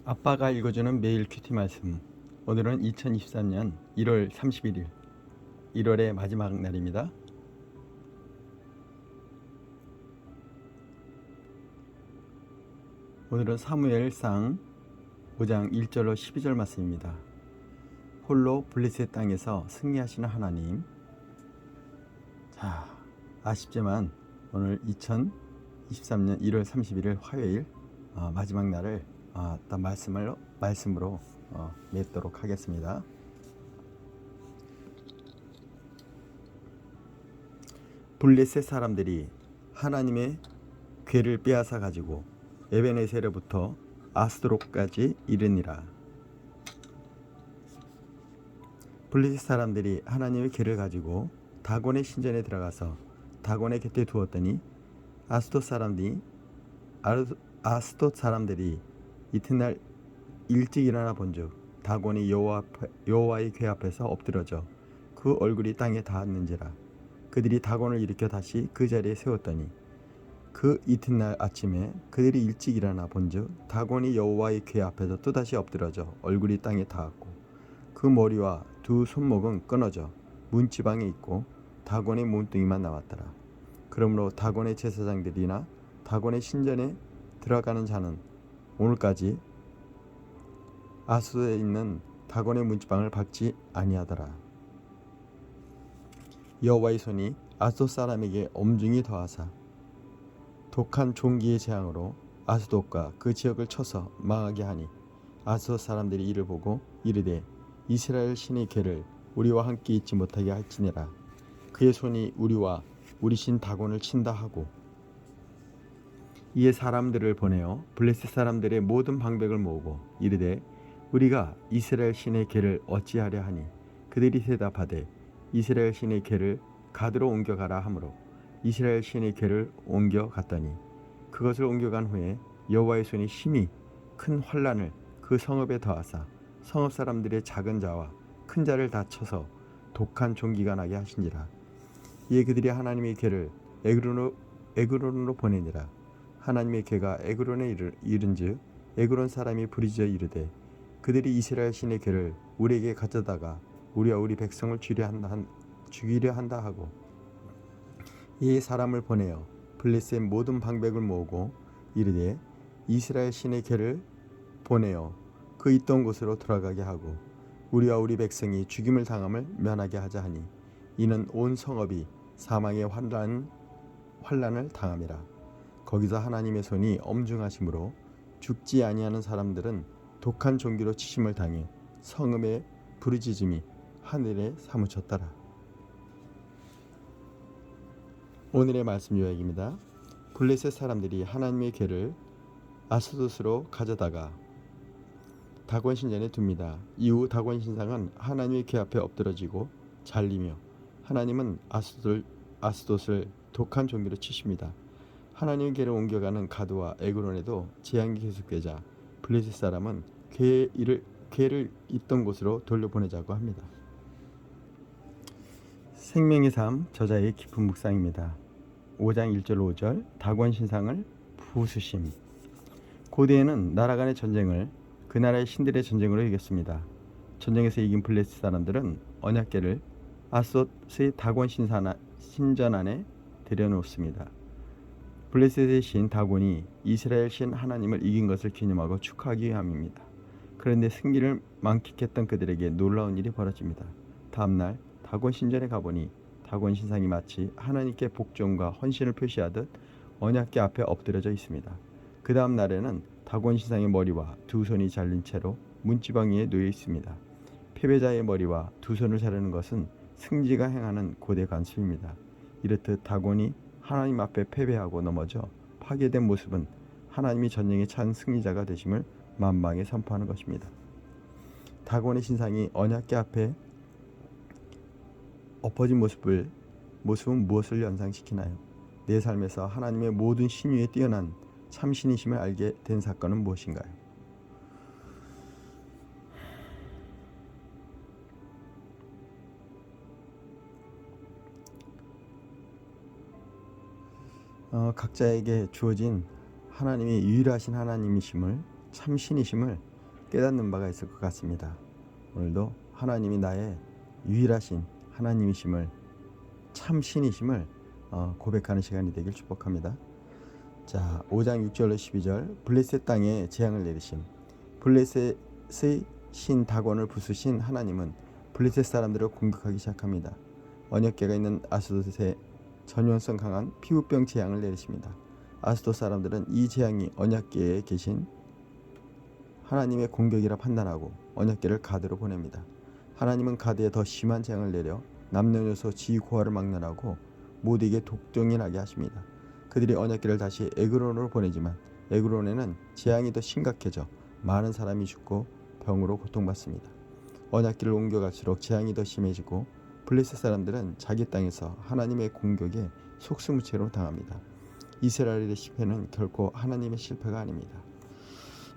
아빠가 읽어주는 매일 큐티 말씀. 오늘은 2023년 1월 31일, 1월의 마지막 날입니다. 오늘은 사무엘상 5장 1절로 12절 말씀입니다. 홀로 블레셋 땅에서 승리하시는 하나님. 자, 아쉽지만 오늘 2023년 1월 31일 화요일 마지막 날을 말씀으로 맺도록 하겠습니다. 블레셋 사람들이 하나님의 궤를 빼앗아 가지고 에베네셀로부터 아스도롯까지 이르니라. 블레셋 사람들이 하나님의 궤를 가지고 다곤의 신전에 들어가서 다곤의 곁에 두었더니 아스돗 사람들이 이튿날 일찍 일어나 본즉 다곤이 여호와의 궤 앞에서 엎드러져 그 얼굴이 땅에 닿았는지라. 그들이 다곤을 일으켜 다시 그 자리에 세웠더니 그 이튿날 아침에 그들이 일찍 일어나 본즉 다곤이 여호와의 궤 앞에서 또다시 엎드러져 얼굴이 땅에 닿았고 그 머리와 두 손목은 끊어져 문지방에 있고 다곤의 몸뚱이만 남았더라. 그러므로 다곤의 제사장들이나 다곤의 신전에 들어가는 자는 오늘까지 아스돗에 있는 다곤의 문지방을 밟지 아니하더라. 여호와의 손이 아스돗 사람에게 엄중히 더하사 독한 종기의 재앙으로 아스돗과 그 지역을 쳐서 망하게 하니 아스돗 사람들이 이를 보고 이르되 이스라엘 신의 궤를 우리와 함께 있지 못하게 할지니라. 그의 손이 우리와 우리 신 다곤을 친다 하고 이에 사람들을 보내어 블레셋 사람들의 모든 방백을 모으고 이르되 우리가 이스라엘 신의 궤를 어찌하려 하니 그들이 대답하되 이스라엘 신의 궤를 가드로 옮겨가라 하므로 이스라엘 신의 궤를 옮겨갔더니 그것을 옮겨간 후에 여호와의 손이 심히 큰 환난을 그 성읍에 더하사 성읍 사람들의 작은 자와 큰 자를 다 쳐서 독한 종기가 나게 하신지라. 이에 그들이 하나님의 궤를 에그론으로 보내니라. 하나님의 궤가 에그론에 이른즉 에그론 사람이 부르짖어 이르되 그들이 이스라엘 신의 궤를 우리에게 가져다가 우리와 우리 백성을 죽이려 한다 하고 이 사람을 보내어 블레셋 모든 방백을 모으고 이르되 이스라엘 신의 궤를 보내어 그 있던 곳으로 돌아가게 하고 우리와 우리 백성이 죽임을 당함을 면하게 하자 하니 이는 온 성읍이 사망의 환난을 당함이라. 거기서 하나님의 손이 엄중하심으로 죽지 아니하는 사람들은 독한 종기로 치심을 당해 성읍의 부르짖음이 하늘에 사무쳤더라. 오늘의 말씀 요약입니다. 블레셋 사람들이 하나님의 궤를 아스돗으로 가져다가 다곤 신전에 둡니다. 이후 다곤 신상은 하나님의 궤 앞에 엎드러지고 잘리며 하나님은 아스돗을 독한 종기로 치십니다. 하나님의 궤를 옮겨가는 가드와 에그론에도 재앙이 계속되자 블레셋 사람은 궤를 있던 곳으로 돌려보내자고 합니다. 생명의 삶 저자의 깊은 묵상입니다. 5장 1절 5절 다곤 신상을 부수심. 고대에는 나라 간의 전쟁을 그 나라의 신들의 전쟁으로 이겼습니다. 전쟁에서 이긴 블레셋 사람들은 언약궤를 아스돗의 다곤 신전 안에 들여놓습니다. 블레셋의 신 다곤이 이스라엘 신 하나님을 이긴 것을 기념하고 축하하기 위함입니다. 그런데 승리를 만끽했던 그들에게 놀라운 일이 벌어집니다. 다음날 다곤 신전에 가보니 다곤 신상이 마치 하나님께 복종과 헌신을 표시하듯 언약궤 앞에 엎드려져 있습니다. 그 다음 날에는 다곤 신상의 머리와 두 손이 잘린 채로 문지방 위에 놓여 있습니다. 패배자의 머리와 두 손을 자르는 것은 승지가 행하는 고대 관습입니다. 이렇듯 다곤이 하나님 앞에 패배하고 넘어져 파괴된 모습은 하나님이 전쟁에 찬 승리자가 되심을 만방에 선포하는 것입니다. 다곤의 신상이 언약궤 앞에 엎어진 모습은 무엇을 연상시키나요? 내 삶에서 하나님의 모든 신유에 뛰어난 참신이심을 알게 된 사건은 무엇인가요? 각자에게 주어진 하나님이 유일하신 하나님이심을 참신이심을 깨닫는 바가 있을 것 같습니다. 오늘도 하나님이 나의 유일하신 하나님이심을, 참 신이심을 고백하는 시간이 되길 축복합니다. 자, 5장 6절로 12절. 블레셋 땅에 재앙을 내리심. 블레셋의 신 다곤을 부수신 하나님은 블레셋 사람들을 공격하기 시작합니다. 언약궤가 있는 아스돗에 전염성 강한 피부병 재앙을 내리십니다. 아스돗 사람들은 이 재앙이 언약궤에 계신 하나님의 공격이라 판단하고 언약궤를 가드로 보냅니다. 하나님은 가드에 더 심한 재앙을 내려 남녀노소 지고화를 막론하고 모두에게 독종이 나게 하십니다. 그들이 언약궤를 다시 에그론으로 보내지만 에그론에는 재앙이 더 심각해져 많은 사람이 죽고 병으로 고통받습니다. 언약궤를 옮겨갈수록 재앙이 더 심해지고 블레셋 사람들은 자기 땅에서 하나님의 공격에 속수무책으로 당합니다. 이스라엘의 실패는 결코 하나님의 실패가 아닙니다.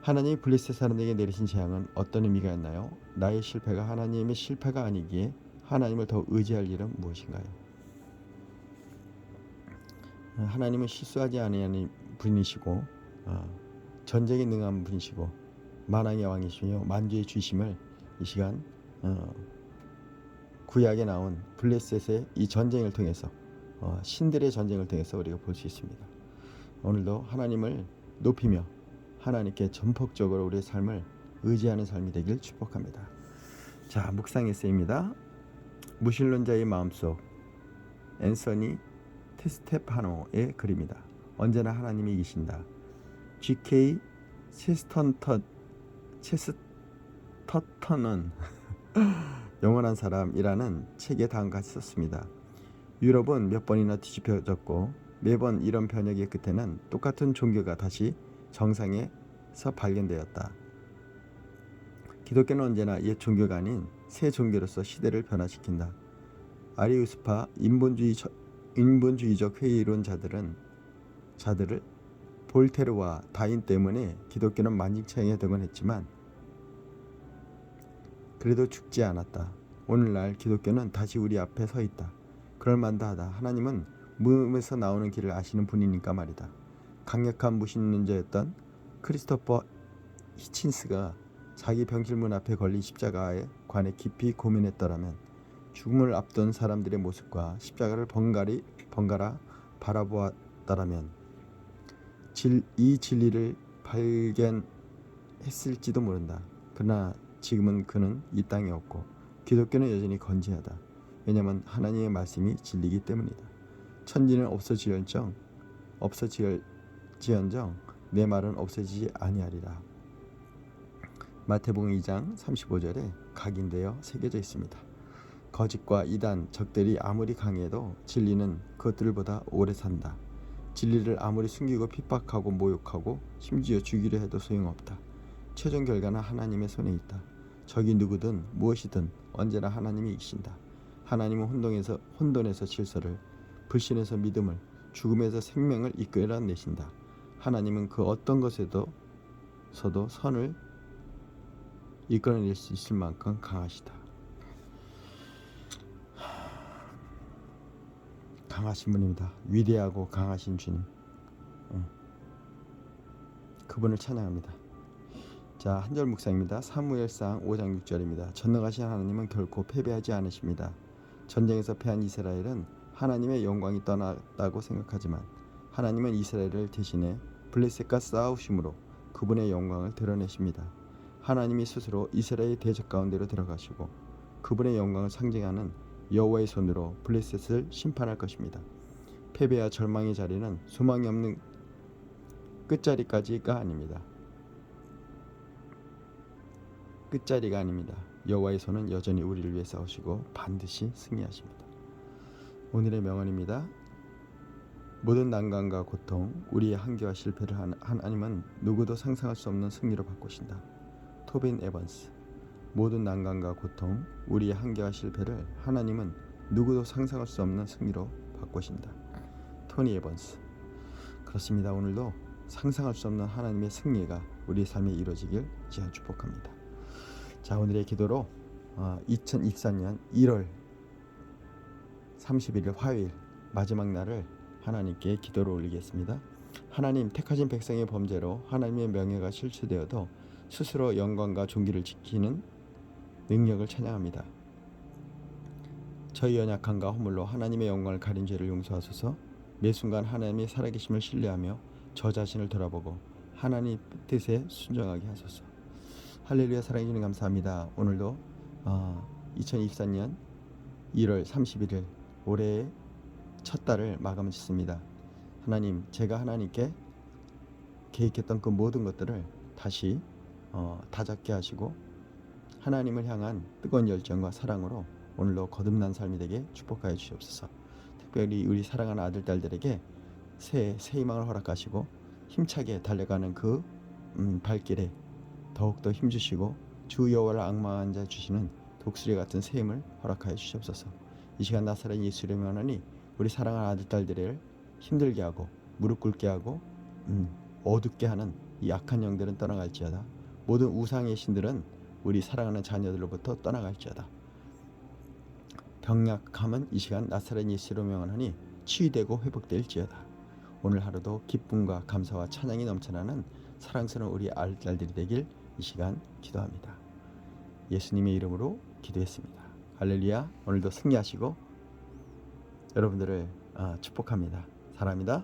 하나님이 블레셋 사람들에게 내리신 재앙은 어떤 의미가 있나요? 나의 실패가 하나님의 실패가 아니기에 하나님을 더 의지할 일은 무엇인가요? 하나님은 실수하지 아니하는 분이시고 전쟁에 능한 분이시고 만왕의 왕이시며 만주의 주심을 이 시간 구약에 나온 블레셋의 이 전쟁을 통해서 신들의 전쟁을 통해서 우리가 볼 수 있습니다. 오늘도 하나님을 높이며 하나님께 전폭적으로 우리의 삶을 의지하는 삶이 되길 축복합니다. 자, 묵상 에세이입니다. 무신론자의 마음속, 앤서니 테스테파노의 글입니다. 언제나 하나님이 이기신다. G.K. 체스터턴은 영원한 사람이라는 책에 다음과 같이 썼습니다. 유럽은 몇 번이나 뒤집혀졌고 매번 이런 변혁의 끝에는 똑같은 종교가 다시 정상에서 발견되었다. 기독교는 언제나 옛 종교가 아닌 새 종교로서 시대를 변화시킨다. 아리우스파 인본주의적 회의론자들을 볼테르와 다인 때문에 기독교는 만직창이가 되곤 했지만 그래도 죽지 않았다. 오늘날 기독교는 다시 우리 앞에 서 있다. 그럴만하다. 하나님은 무음에서 나오는 길을 아시는 분이니까 말이다. 강력한 무신론자였던 크리스토퍼 히친스가 자기 병실문 앞에 걸린 십자가에 관해 깊이 고민했더라면, 죽음을 앞둔 사람들의 모습과 십자가를 번갈아 바라보았다라면 이 진리를 발견했을지도 모른다. 그러나 지금은 그는 이 땅에 없고 기독교는 여전히 건재하다. 왜냐하면 하나님의 말씀이 진리이기 때문이다. 천지는 없어지언정 내 말은 없어지지 아니하리라. 마태복음 2장 35절에 각인되어 새겨져 있습니다. 거짓과 이단, 적들이 아무리 강해도 진리는 그것들보다 오래 산다. 진리를 아무리 숨기고 핍박하고 모욕하고 심지어 죽이려 해도 소용없다. 최종 결과는 하나님의 손에 있다. 적이 누구든 무엇이든 언제나 하나님이 이기신다. 하나님은 혼돈에서 질서를, 불신에서 믿음을, 죽음에서 생명을 이끌어내신다. 하나님은 그 어떤 것에서도 선을 이끌어낼 수 있을 만큼 강하시다. 강하신 분입니다. 위대하고 강하신 주님, 그분을 찬양합니다. 자, 한절 묵상입니다. 사무엘상 5장 6절입니다. 전능하신 하나님은 결코 패배하지 않으십니다. 전쟁에서 패한 이스라엘은 하나님의 영광이 떠났다고 생각하지만 하나님은 이스라엘을 대신해 블레셋과 싸우심으로 그분의 영광을 드러내십니다. 하나님이 스스로 이스라엘의 대적 가운데로 들어가시고 그분의 영광을 상징하는 여호와의 손으로 블레셋을 심판할 것입니다. 패배와 절망의 자리는 소망이 없는 끝자리가 아닙니다. 여호와의 손은 여전히 우리를 위해 싸우시고 반드시 승리하십니다. 오늘의 명언입니다. 모든 난관과 고통, 우리의 한계와 실패를 하나님은 누구도 상상할 수 없는 승리로 바꾸신다. 토빈 에번스. 모든 난관과 고통, 우리의 한계와 실패를 하나님은 누구도 상상할 수 없는 승리로 바꾸신다. 토니 에번스. 그렇습니다. 오늘도 상상할 수 없는 하나님의 승리가 우리 삶에 이루어지길 제가 축복합니다. 자, 오늘의 기도로 2024년 1월 31일 화요일 마지막 날을 하나님께 기도로 올리겠습니다. 하나님, 택하신 백성의 범죄로 하나님의 명예가 실추되어도 스스로 영광과 존귀를 지키는 능력을 찬양합니다. 저희 연약함과 허물로 하나님의 영광을 가린 죄를 용서하소서. 매 순간 하나님의 살아계심을 신뢰하며 저 자신을 돌아보고 하나님 뜻에 순종하게 하소서. 할렐루야. 사랑해 주님 감사합니다. 오늘도 2024년 1월 31일 올해의 첫 달을 마감을 짓습니다. 하나님, 제가 하나님께 계획했던 그 모든 것들을 다시 다잡게 하시고 하나님을 향한 뜨거운 열정과 사랑으로 오늘도 거듭난 삶이 되게 축복하여 주시옵소서. 특별히 우리 사랑하는 아들, 딸들에게 새 희망을 허락하시고 힘차게 달려가는 그 발길에 더욱더 힘주시고 주 여호와를 앙망한 자 주시는 독수리 같은 새 힘을 허락하여 주시옵소서. 이 시간 나사렛 예수 이름으로 하나니 우리 사랑하는 아들, 딸들을 힘들게 하고 무릎 꿇게 하고 어둡게 하는 이 악한 영들은 떠나갈지어다. 모든 우상의 신들은 우리 사랑하는 자녀들로부터 떠나갈지어다. 병약함은 이 시간 나사렛 예수로 명하니 치유되고 회복될지어다. 오늘 하루도 기쁨과 감사와 찬양이 넘쳐나는 사랑스러운 우리 아들들이 되길 이 시간 기도합니다. 예수님의 이름으로 기도했습니다. 할렐루야. 오늘도 승리하시고 여러분들을 축복합니다. 사랑합니다.